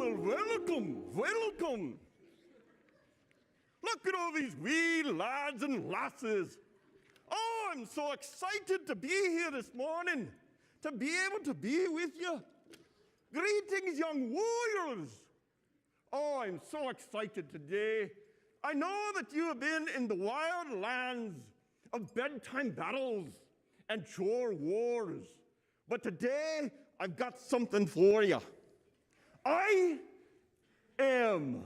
well, welcome. Look at all these wee lads and lasses. Oh, I'm so excited to be here this morning, to be able to be with you. Greetings, young warriors. Oh, I'm so excited today. I know that you have been in the wild lands of bedtime battles and chore wars, but today I've got something for you. I am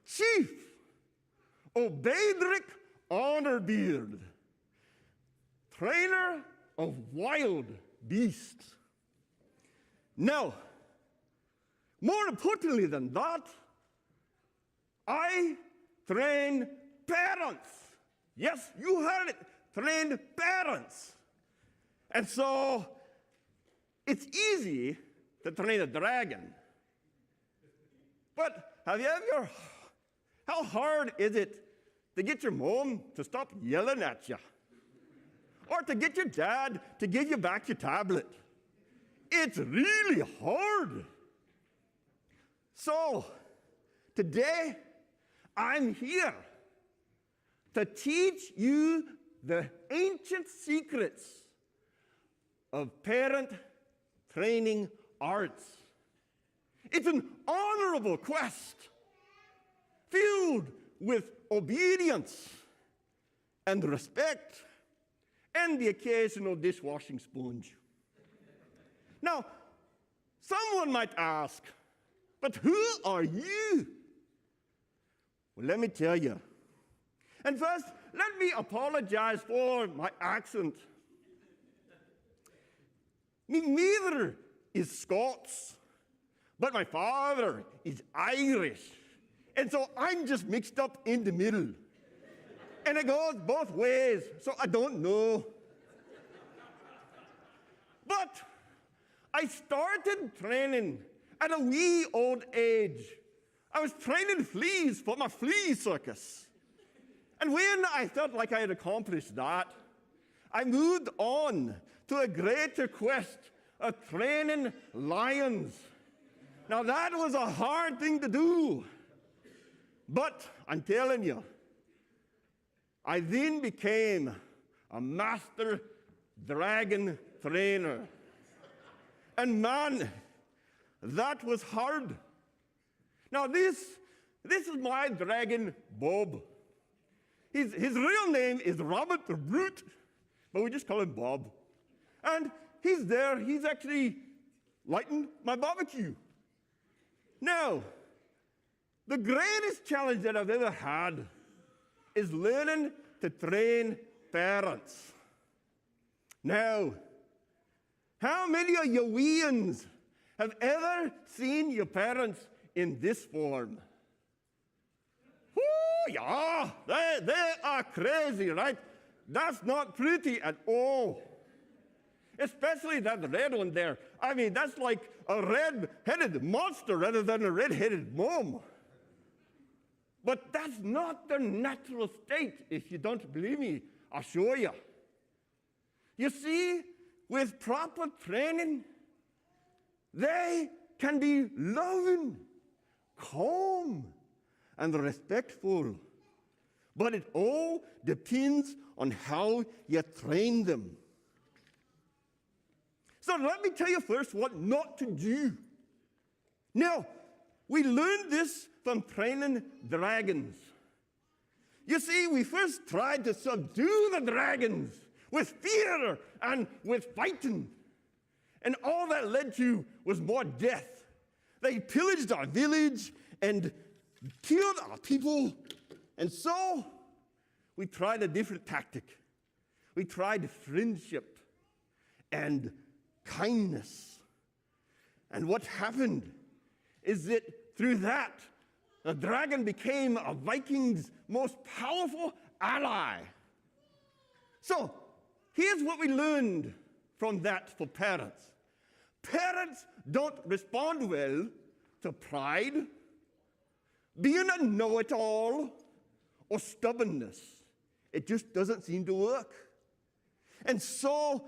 Chief Obeydrick Honorbeard, trainer of wild beasts. Now, more importantly than that, I train parents. Yes, you heard it, train parents. And so, it's easy to train a dragon. But have you ever, how hard is it to get your mom to stop yelling at you? Or to get your dad to give you back your tablet? It's really hard. So, today, I'm here to teach you the ancient secrets of parent training arts. It's an honorable quest filled with obedience and respect and the occasional dishwashing sponge. Now, someone might ask, but who are you? Well, let me tell you. And first, let me apologize for my accent. Me mother is Scots, but my father is Irish. And so I'm just mixed up in the middle. And it goes both ways, so I don't know. But I started training at a wee old age. I was training fleas for my flea circus. And when I felt like I had accomplished that, I moved on to a greater quest of training lions. Now that was a hard thing to do. But I'm telling you, I then became a master dragon trainer. And man, that was hard. Now this is my dragon, Bob. His real name is Robert the Brute, but we just call him Bob. And he's there, he's actually lighting my barbecue. Now, the greatest challenge that I've ever had is learning to train parents. Now, how many of you weans have ever seen your parents in this form? Oh, yeah, they are crazy, right? That's not pretty at all. Especially that red one there. I mean, that's like a red-headed monster rather than a red-headed mom. But that's not their natural state. If you don't believe me, I'll show you. You see, with proper training, they can be loving, calm, and respectful. But it all depends on how you train them. So let me tell you first what not to do. Now, we learned this from training dragons. You see, we first tried to subdue the dragons with fear and with fighting. And all that led to was more death. They pillaged our village and killed our people. And so we tried a different tactic. We tried friendship and kindness. And what happened is that through that, the dragon became a Viking's most powerful ally. So here's what we learned from that for parents. Parents don't respond well to pride, being a know-it-all, or stubbornness. It just doesn't seem to work. And so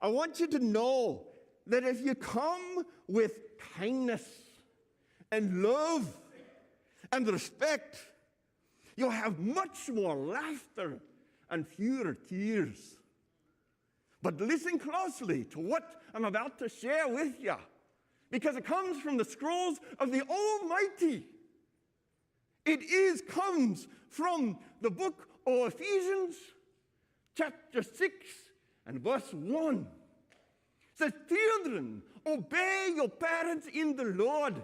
I want you to know that if you come with kindness and love and respect, you'll have much more laughter and fewer tears. But listen closely to what I'm about to share with you, because it comes from the scrolls of the Almighty. It comes from the book of Ephesians, chapter 6 and verse 1. It says, "Children, obey your parents in the Lord,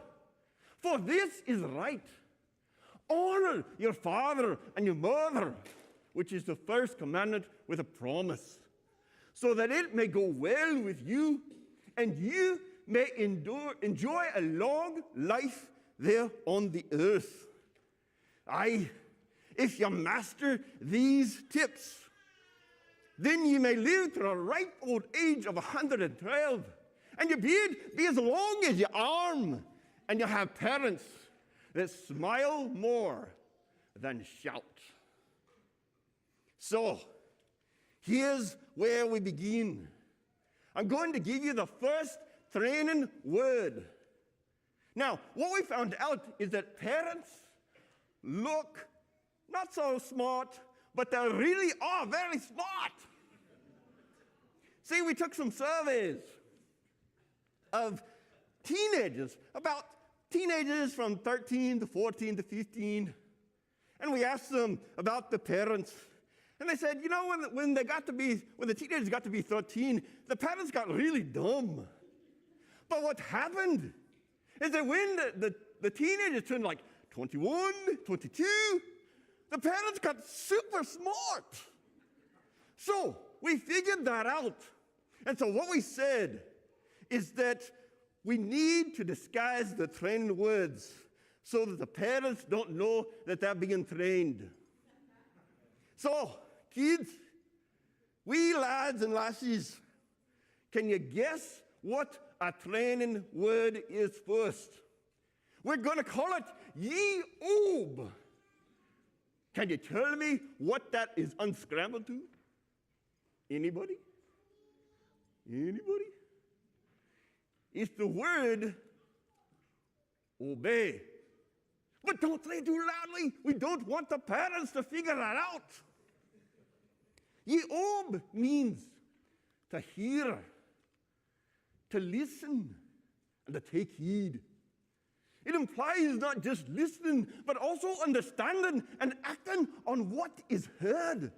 for this is right. Honor your father and your mother," which is the first commandment with a promise, "so that it may go well with you, and you may enjoy a long life there on the earth." If you master these tips, then you may live to a ripe old age of 112, and your beard be as long as your arm, and you'll have parents that smile more than shout. So, here's where we begin. I'm going to give you the first training word. Now, what we found out is that parents look not so smart, but they really are very smart. See, we took some surveys of teenagers, about teenagers from 13 to 14 to 15, and we asked them about the parents. And they said, when the teenagers got to be 13, the parents got really dumb. But what happened is that when the teenagers turned like 21, 22, the parents got super smart. So we figured that out. And so what we said is that we need to disguise the trained words so that the parents don't know that they're being trained. So, kids, wee lads and lassies, can you guess what a training word is first? We're going to call it ye obe. Can you tell me what that is unscrambled to? Anybody? Anybody? It's the word obey. But don't say it too loudly. We don't want the parents to figure that out. Ye obe means to hear, to listen, and to take heed. It implies not just listening, but also understanding and acting on what is heard.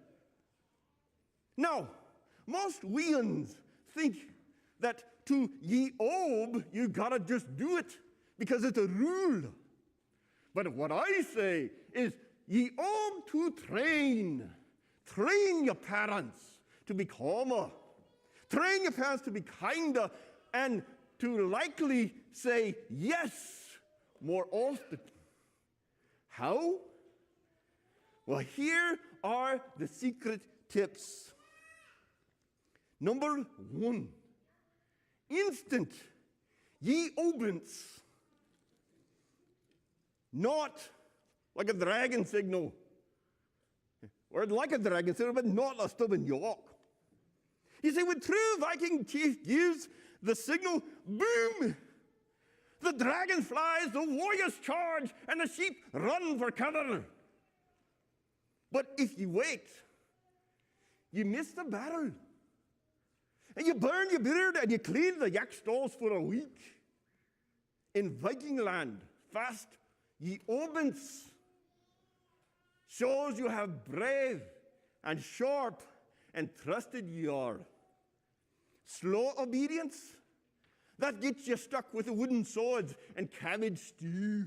Now, most weans think that to ye obe, you gotta just do it because it's a rule. But what I say is ye obe to train. Train your parents to be calmer. Train your parents to be kinder and to likely say yes more often. How? Well, here are the secret tips. Number 1, instant ye obedience. Not like a dragon signal. Or like a dragon signal, but not a stubborn yoke. You see, when true Viking chief gives the signal, boom, the dragon flies, the warriors charge, and the sheep run for cover. But if you wait, you miss the battle. And you burn your beard and you clean the yak stalls for a week. In Viking land, fast ye obedience shows you how brave and sharp and trusted you are. Slow obedience, that gets you stuck with the wooden swords and cabbage stew.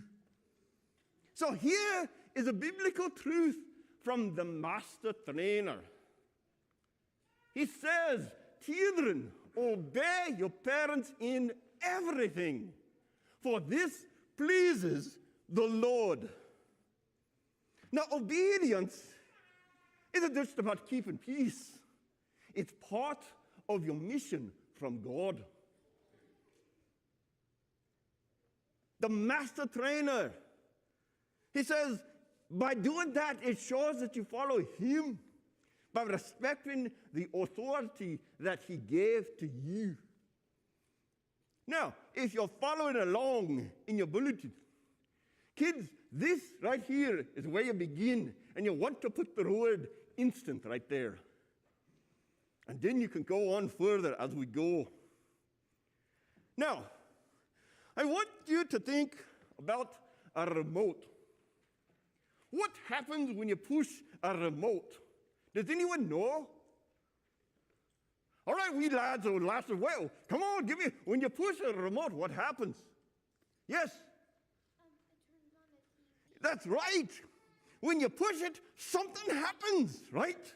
So here is a biblical truth from the master trainer. He says, children, obey your parents in everything, for this pleases the Lord. Now, obedience isn't just about keeping peace. It's part of your mission from God. The master trainer, he says, by doing that, it shows that you follow him by respecting the authority that he gave to you. Now, if you're following along in your bulletin, Kids, this right here is where you begin, and you want to put the word instant right there. And then you can go on further as we go. Now, I want you to think about a remote. What happens when you push a remote? Does anyone know? All right, we lads or lasses, well, come on, give me. When you push a remote, what happens? Yes? It turns on the TV. That's right. When you push it, something happens, right?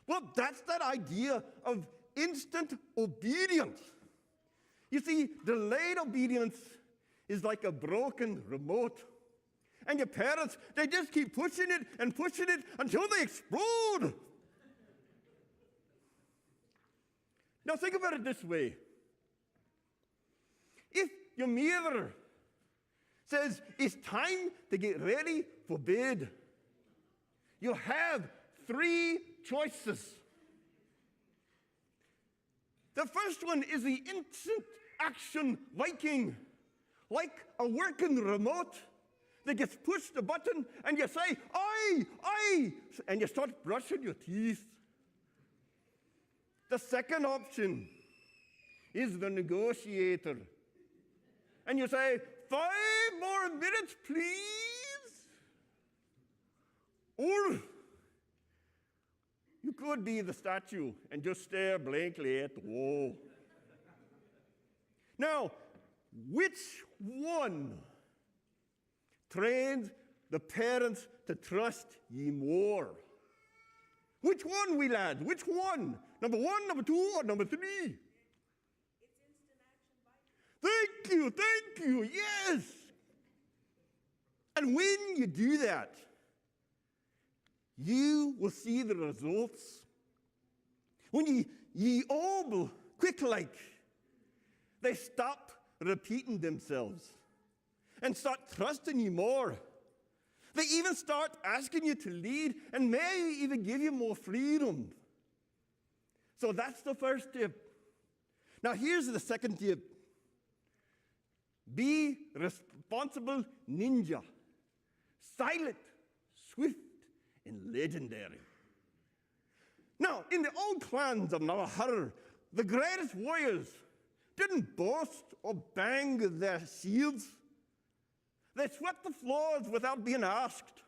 Well, that's that idea of instant obedience. You see, delayed obedience is like a broken remote. And your parents, they just keep pushing it until they explode. Now think about it this way. If your mother says it's time to get ready for bed, you have 3 choices. The first one is the instant action Viking, like a working remote that gets pushed the button and you say, "Aye," and you start brushing your teeth. The second option is the negotiator. And you say, 5 more minutes, please. Or you could be the statue and just stare blankly at the wall. Now, which one trains the parents to trust ye more? Which one, we lads? Which one? Number 1, number 2, or number 3? It's instant action Viking. Thank you, yes. And when you do that, you will see the results. When ye all quick like, they stop repeating themselves and start trusting you more. They even start asking you to lead and may even give you more freedom. So that's the first tip. Now here's the second tip. Be responsible ninja. Silent, swift, and legendary. Now, in the old clans of Nawahar, the greatest warriors didn't boast or bang their shields. They swept the floors without being asked,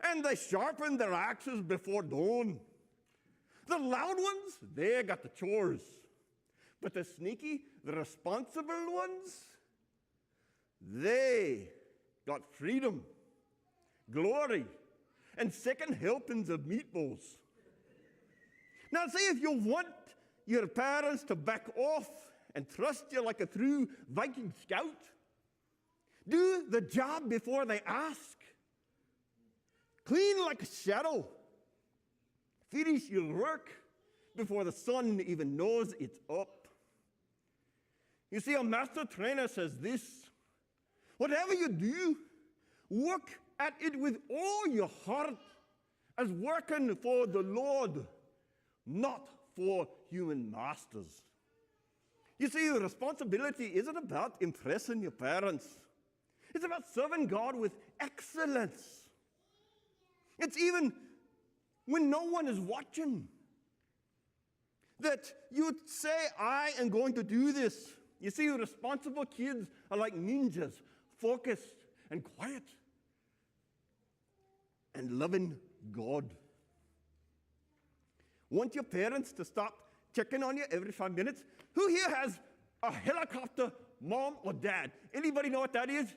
and they sharpened their axes before dawn. The loud ones, they got the chores. But the sneaky, the responsible ones, they got freedom, glory, and second helpings of meatballs. Now, see, if you want your parents to back off and trust you like a true Viking scout, do the job before they ask. Clean like a shadow. Finish your work before the sun even knows it's up. You see, a master trainer says this: whatever you do, work at it with all your heart, as working for the Lord, not for human masters. You see, the responsibility isn't about impressing your parents. It's about serving God with excellence. It's even when no one is watching that you say, I am going to do this. You see, responsible kids are like ninjas, focused and quiet and loving God. Want your parents to stop checking on you every 5 minutes? Who here has a helicopter mom or dad? Anybody know what that is?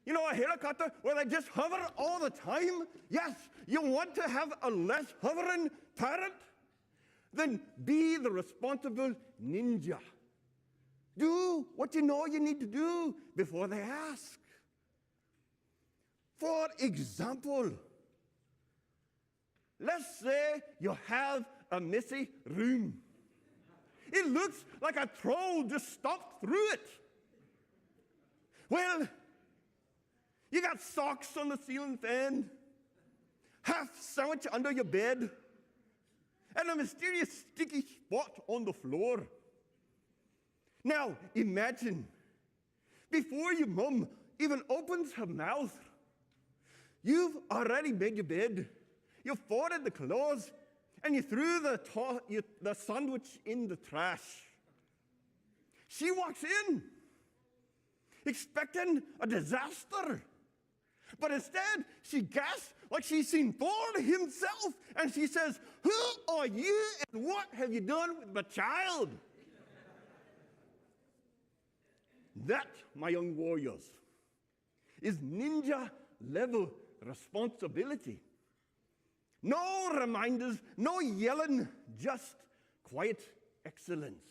You know, a helicopter where they just hover all the time? Yes, you want to have a less hovering parent? Then be the responsible ninja. Do what you know you need to do before they ask. For example, let's say you have a messy room. It looks like a troll just stomped through it. Well, you got socks on the ceiling fan, half sandwich under your bed, and a mysterious sticky spot on the floor. Now, imagine, before your mom even opens her mouth, you've already made your bed, you folded the clothes, and you threw the sandwich in the trash. She walks in, expecting a disaster. But instead, she gasps like she's seen God himself, and she says, "Who are you, and what have you done with my child?" That, my young warriors, is ninja-level responsibility. No reminders, no yelling, just quiet excellence.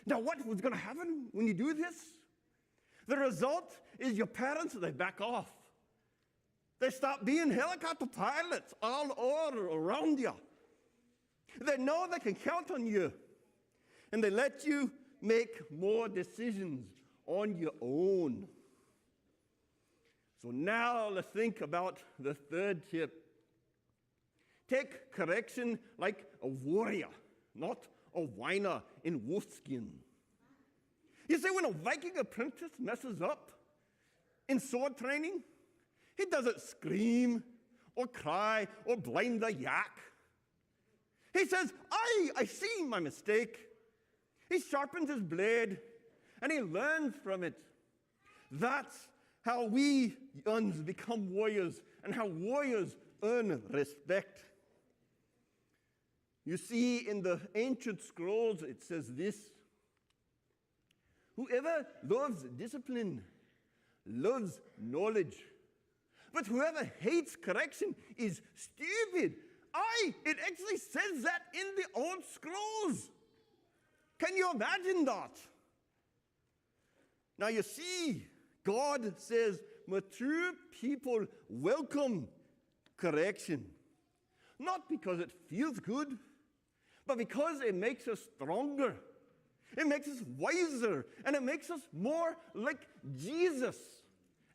Now, what was going to happen when you do this? The result is your parents, they back off. They stop being helicopter pilots all around you. They know they can count on you. And they let you make more decisions on your own. So now let's think about the third tip. Take correction like a warrior, not a whiner in wolfskin. You see, when a Viking apprentice messes up in sword training, he doesn't scream or cry or blame the yak. He says, I see my mistake. He sharpens his blade and he learns from it. That's how we Yuns become warriors and how warriors earn respect. You see, in the ancient scrolls, it says this: whoever loves discipline loves knowledge, but whoever hates correction is stupid. It actually says that in the old scrolls. Can you imagine that? Now you see, God says mature people welcome correction, not because it feels good, but because it makes us stronger. It makes us wiser, and it makes us more like Jesus.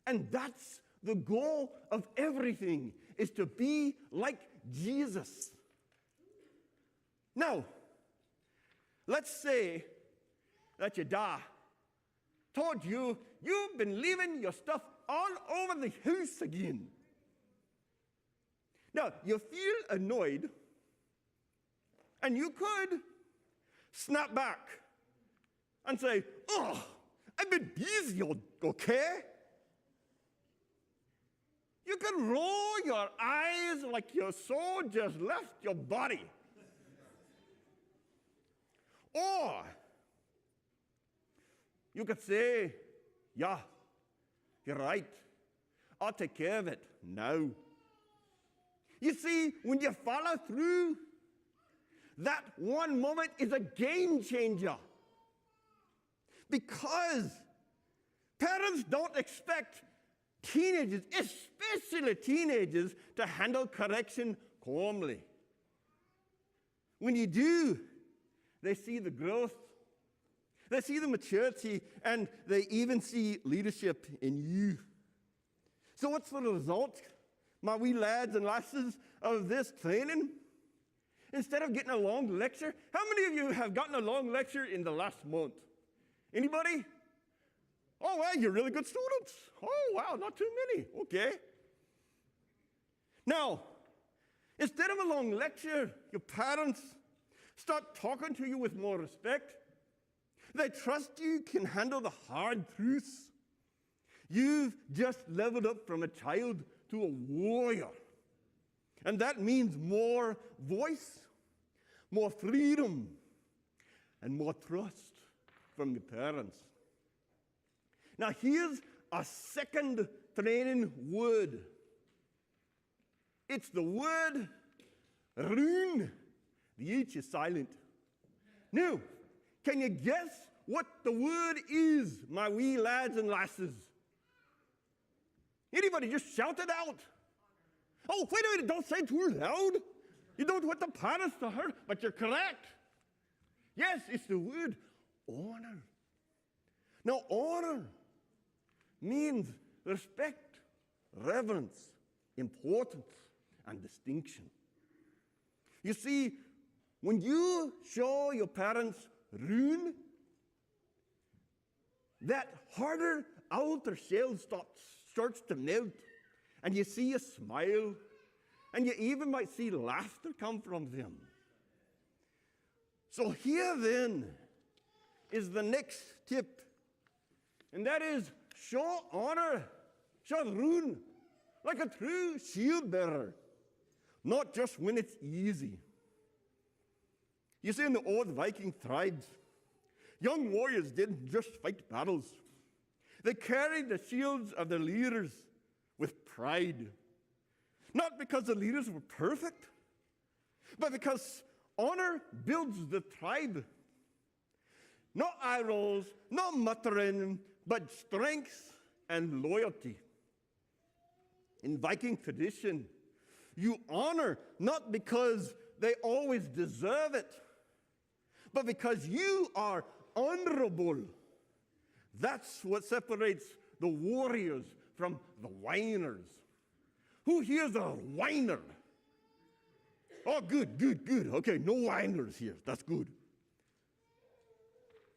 And that's the goal of everything, is to be like Jesus. Now, let's say that your dad told you you've been leaving your stuff all over the house again. Now, you feel annoyed, and you could snap back and say, "Oh, I've been busy, okay?" You could roll your eyes like your soul just left your body. Or you could say, "Yeah, you're right. I'll take care of it now." You see, when you follow through, that one moment is a game changer. Because parents don't expect teenagers, especially teenagers, to handle correction calmly. When you do, they see the growth, they see the maturity, and they even see leadership in you. So what's the result, my wee lads and lasses, of this training? Instead of getting a long lecture, how many of you have gotten a long lecture in the last month? Anybody? Oh, well, you're really good students. Oh, wow, not too many. Okay. Now, instead of a long lecture, your parents start talking to you with more respect. They trust you can handle the hard truths. You've just leveled up from a child to a warrior. And that means more voice, more freedom, and more trust from your parents. Now here's a second training word. It's the word rune. The H is silent. Now, can you guess what the word is, my wee lads and lasses? Anybody just shout it out. Oh, wait a minute, don't say too loud. You don't want the parents to hear, but you're correct. Yes, it's the word honor. Now, honor means respect, reverence, importance, and distinction. You see, when you show your parents rune, that harder outer shell starts to melt, and you see a smile, and you even might see laughter come from them. So here then is the next tip, and that is show honor, show rune, like a true shield bearer, not just when it's easy. You see, in the old Viking tribes, young warriors didn't just fight battles. They carried the shields of their leaders with pride. Not because the leaders were perfect, but because honor builds the tribe. Not eye rolls, not muttering, but strength and loyalty. In Viking tradition, you honor not because they always deserve it, but because you are honorable. That's what separates the warriors from the whiners. Who here's a whiner? Oh, good. Okay, no whiners here. That's good.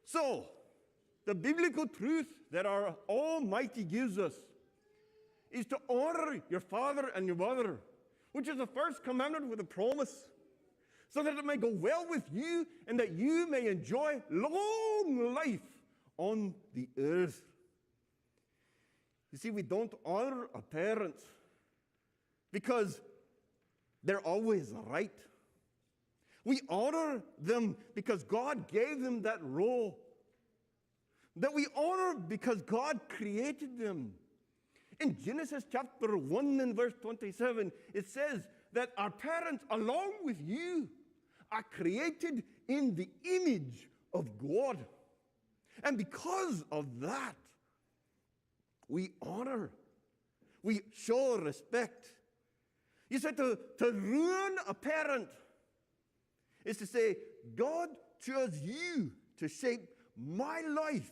So, the biblical truth that our Almighty gives us is to honor your father and your mother, which is the first commandment with a promise, so that it may go well with you and that you may enjoy long life on the earth. You see, we don't honor our parents because they're always right. We honor them because God gave them that role. That we honor because God created them. In Genesis chapter 1 and verse 27, it says that our parents, along with you, are created in the image of God. And because of that, we honor, we show respect. You said to ruin a parent is to say, God chose you to shape my life,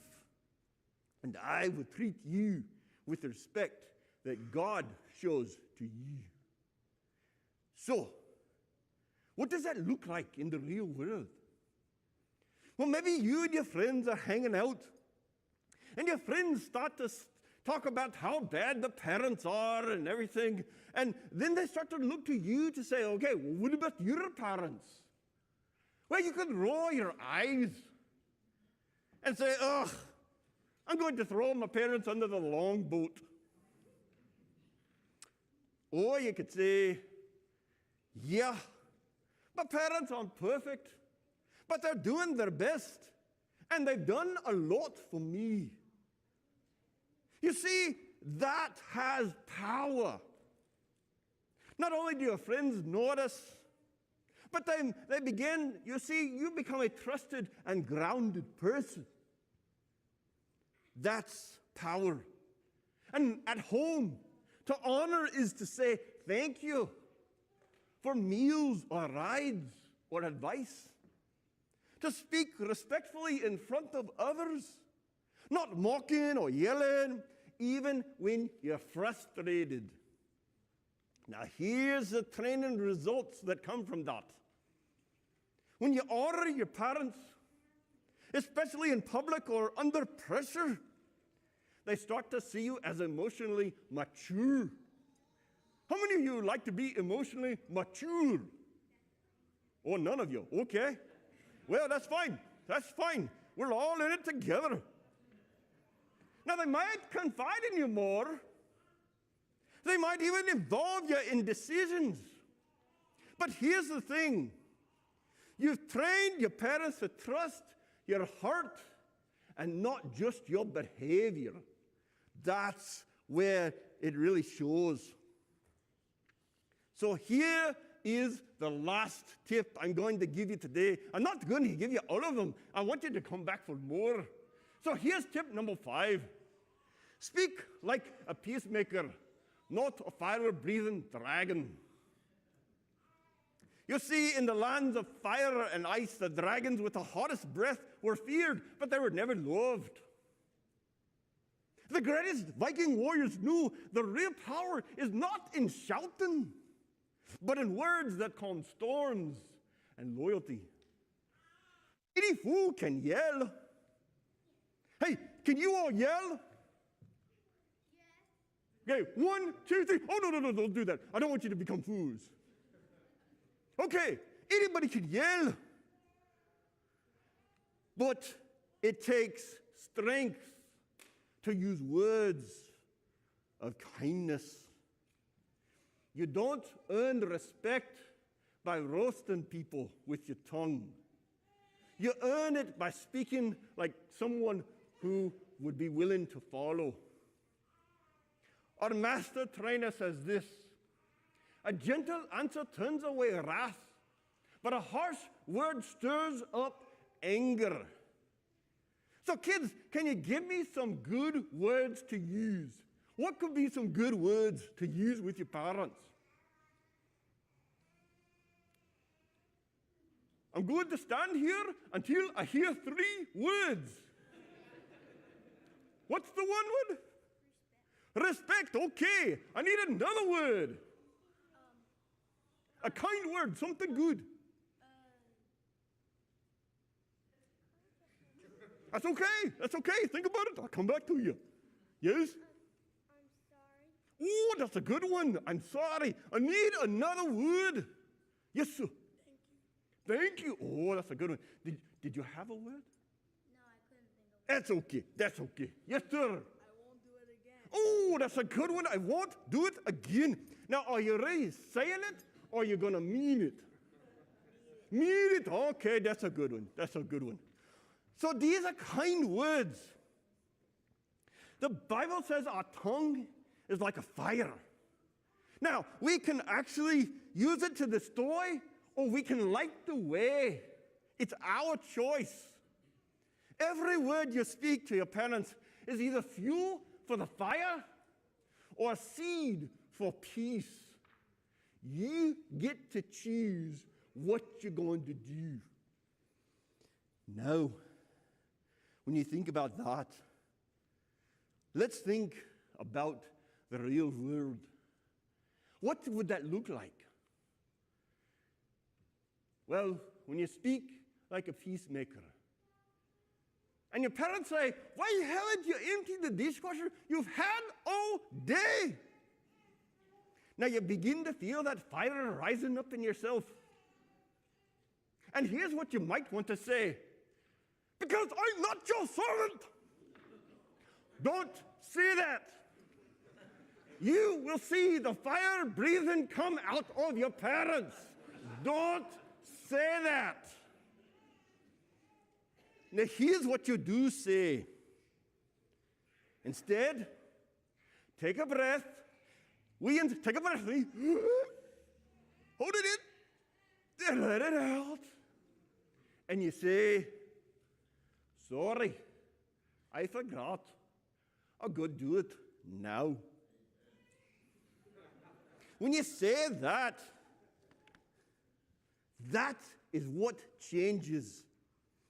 and I will treat you with the respect that God shows to you. So, what does that look like in the real world? Well, maybe you and your friends are hanging out, and your friends start to talk about how bad the parents are and everything, and then they start to look to you to say, okay, well, what about your parents? Well, you could roll your eyes and say, ugh, I'm going to throw my parents under the longboat. Or you could say, yeah, my parents aren't perfect, but they're doing their best, and they've done a lot for me. You see, that has power. Not only do your friends notice, but they begin, you see, you become a trusted and grounded person. That's power. And at home, to honor is to say thank you for meals or rides or advice. To speak respectfully in front of others, not mocking or yelling, even when you're frustrated. Now, here's the training results that come from that. When you honor your parents, especially in public or under pressure, they start to see you as emotionally mature. How many of you like to be emotionally mature? Oh, none of you. Okay. Well, that's fine. That's fine. We're all in it together. Now, they might confide in you more. They might even involve you in decisions. But here's the thing. You've trained your parents to trust your heart and not just your behavior. That's where it really shows. So here is the last tip I'm going to give you today. I'm not going to give you all of them. I want you to come back for more. So here's tip number 5. Speak like a peacemaker, not a fire-breathing dragon. You see, in the lands of fire and ice, the dragons with the hottest breath were feared, but they were never loved. The greatest Viking warriors knew the real power is not in shouting, but in words that calm storms and loyalty. Any fool can yell. Hey, can you all yell? Okay, 1, 2, 3. Oh, no, don't do that. I don't want you to become fools. Okay, anybody can yell. But it takes strength to use words of kindness. You don't earn respect by roasting people with your tongue. You earn it by speaking like someone who would be willing to follow. Our master trainer says this: a gentle answer turns away wrath, but a harsh word stirs up anger. So kids, can you give me some good words to use? What could be some good words to use with your parents? I'm going to stand here until I hear 3 words. What's the one word? Respect. Okay. I need another word. A kind word, something good. That's okay. That's okay. Think about it. I'll come back to you. Yes? I'm sorry. Oh, that's a good one. I'm sorry. I need another word. Yes, sir. Thank you. Oh, that's a good one. Did you have a word? No, I couldn't think of That's okay. That's okay. Yes, sir. I won't do it again. Oh, that's a good one. I won't do it again. Now, are you really saying it, or are you going to mean it? Mean it. Okay, that's a good one. That's a good one. So these are kind words. The Bible says our tongue is like a fire. Now, we can actually use it to destroy, or we can light the way. It's our choice. Every word you speak to your parents is either fuel for the fire or a seed for peace. You get to choose what you're going to do. Now, when you think about that, let's think about the real world. What would that look like? Well, when you speak like a peacemaker, and your parents say, why haven't you emptied the dishwasher you've had all day? Now you begin to feel that fire rising up in yourself. And here's what you might want to say: because I'm not your servant. Don't say that. You will see the fire breathing come out of your parents. Don't say that. Now here's what you do say. Instead, take a breath. Take a breath. Hold it in. Then let it out. And you say, sorry, I forgot. I'll go do it now. When you say that, that is what changes.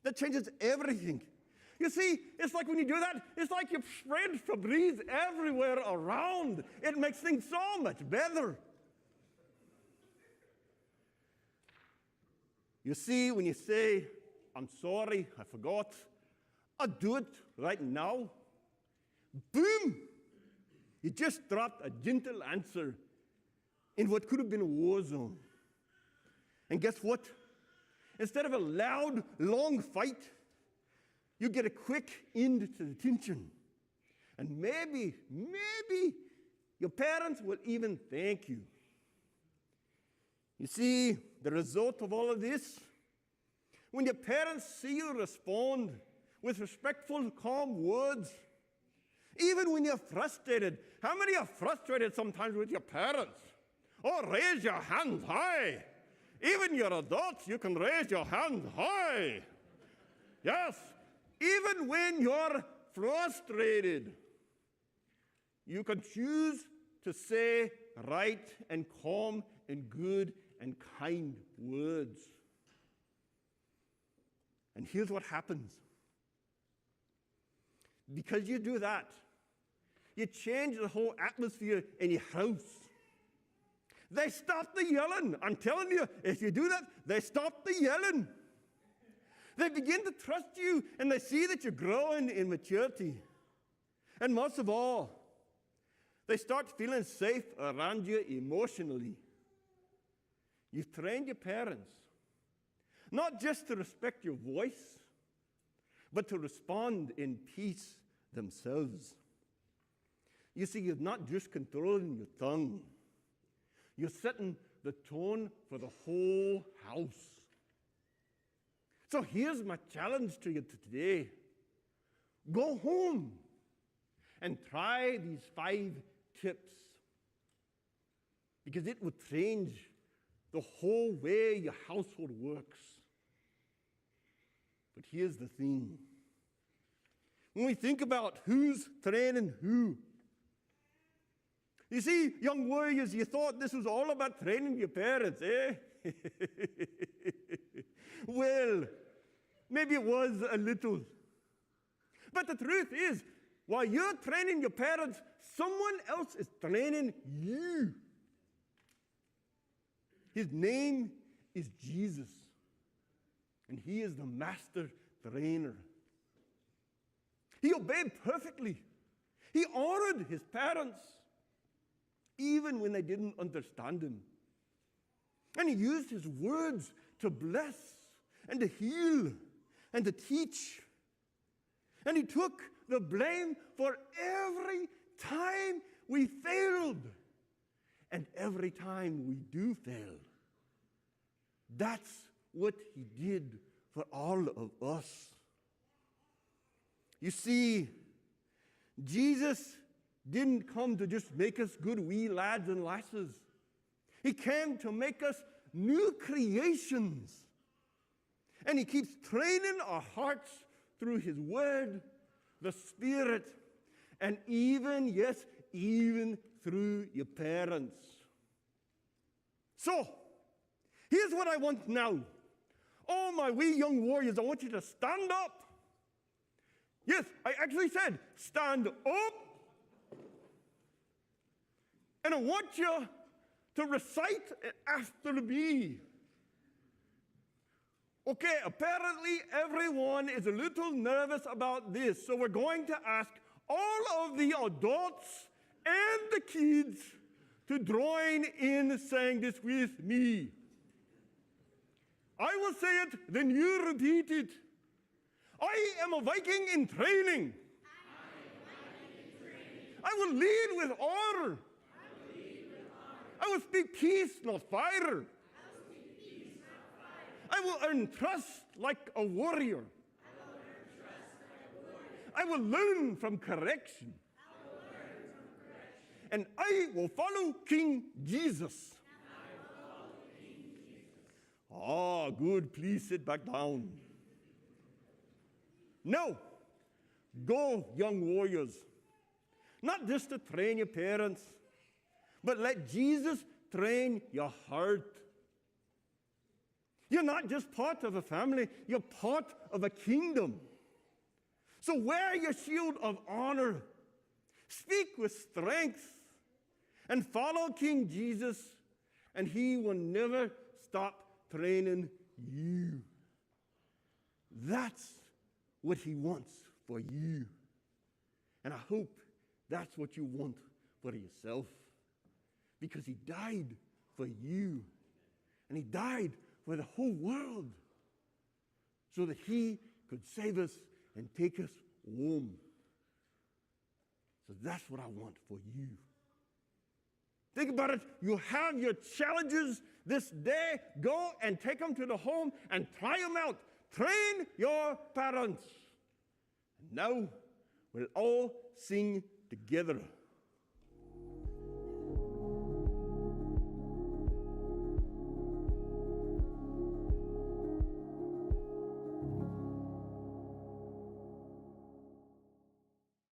That changes everything. You see, it's like when you do that, it's like you spread Febreze everywhere around. It makes things so much better. You see, when you say, I'm sorry, I forgot, I'll do it right now, boom! You just dropped a gentle answer in what could have been a war zone. And guess what? Instead of a loud, long fight, you get a quick end to the tension. And maybe your parents will even thank you. You see, the result of all of this, when your parents see you respond with respectful, calm words, even when you're frustrated. How many are frustrated sometimes with your parents? Oh, raise your hands high. Even your adults, you can raise your hands high. Yes, even when you're frustrated, you can choose to say right and calm and good and kind words. And here's what happens. Because you do that, you change the whole atmosphere in your house. They stop the yelling. I'm telling you, if you do that, they stop the yelling. They begin to trust you, and they see that you're growing in maturity. And most of all, They start feeling safe around you emotionally. You've trained your parents not just to respect your voice, but to respond in peace themselves. You see, you're not just controlling your tongue. You're setting the tone for the whole house. So here's my challenge to you today. Go home and try these 5 tips, because it will change the whole way your household works. But here's the thing. When we think about who's training who, you see, young warriors, you thought this was all about training your parents, eh? Well, maybe it was a little. But the truth is, while you're training your parents, someone else is training you. His name is Jesus, and he is the master trainer. He obeyed perfectly. He honored his parents, even when they didn't understand him. And he used his words to bless and to heal and to teach. And he took the blame for every time we failed and every time we do fail. That's what he did for all of us. You see, Jesus didn't come to just make us good wee lads and lasses. He came to make us new creations. And he keeps training our hearts through his word, the Spirit, and even, yes, even through your parents. So, here's what I want now. Oh, my wee young warriors, I want you to stand up. Yes, I actually said stand up. And I want you to recite after me. Okay, apparently everyone is a little nervous about this, so we're going to ask all of the adults and the kids to join in saying this with me. I will say it, then you repeat it. I am a Viking in training. I will lead with honor. I will speak peace, not fire. I will earn trust like a warrior. I will learn from correction. And I will follow King Jesus. Ah, good. Please sit back down. Now, go, young warriors. Not just to train your parents, but let Jesus train your heart. You're not just part of a family, you're part of a kingdom. So wear your shield of honor, speak with strength, and follow King Jesus, and he will never stop training you. That's what he wants for you. And I hope that's what you want for yourself. Because he died for you. And he died for the whole world. So that he could save us and take us home. So that's what I want for you. Think about it. You have your challenges this day. Go and take them to the home and try them out. Train your parents. And now we'll all sing together.